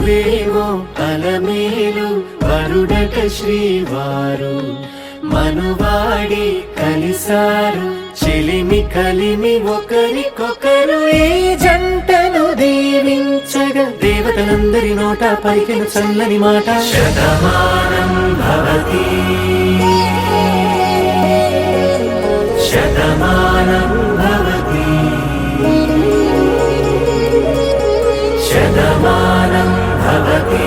మనువేవో అలమేలు వరుడట శ్రీవారు మనువాడి కలిసారు చెలిమి కలిమి ఒకరికొకరు ఈ జంటను దీవించగా దేవతలందరి నోట పలికిన చల్లని మాట శతమానం భవతి శతమానం భవతి శతమానం భవతి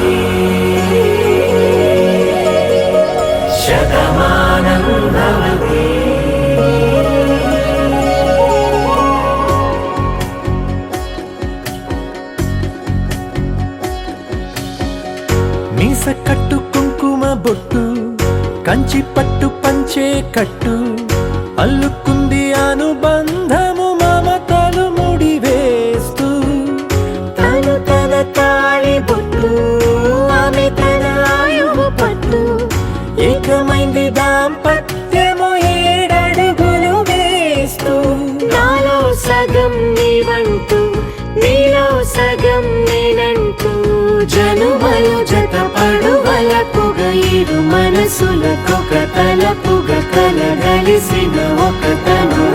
శతమానం భవతి. మీస కట్టు కుంకుమ బొట్టు కంచి పట్టు పంచే కట్టు అల్లుకుంది అనుబంధము మమతలు ముడివేస్తూ తను తన తాళి బొట్టు ఆమె తన ఆయువు పట్టు ఏకమైంది దాంపత్యము 7 అడుగులు వేస్తూ నాలో సగం నీవంటూ నీలో సగం నేనంటూ జనుమలు జత పడువలపుగ ఇరు మనసులకొక తలపుగ కలగలిసిన ఒక తను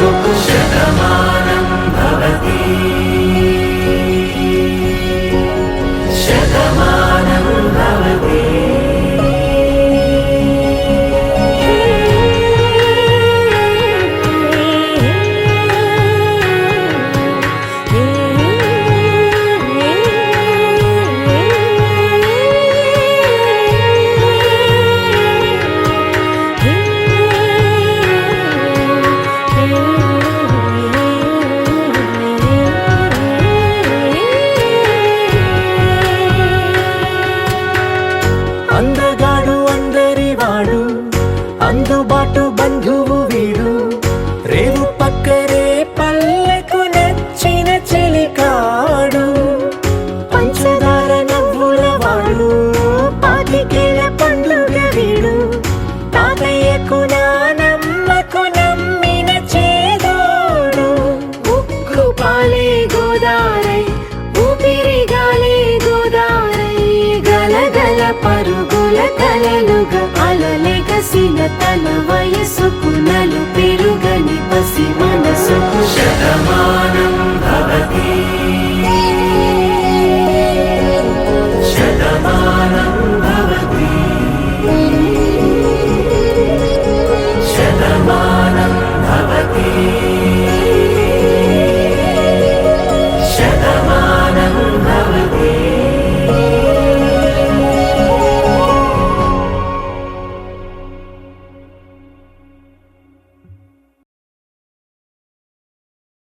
శతమానం భవతి శతమానం భవతి. అందగాడు అందరివాడు అందుబాటు బంధువు వీడు రేవు పక్కరే పల్లెకు నచ్చిన చెలికాడు పంచదార నవ్వుల వాడు పాతికేల పండుగ వీడు తాతయ్యకు నానమ్మకు నమ్మిన చేదోడు ఉక్కు పాలే గోదారై ఊపిరి గాలే గోదారై గలగల పరుగుల కలలుగా అలలెగసిన తన వయసుకు నలు పెరుగని పసి మనసుకు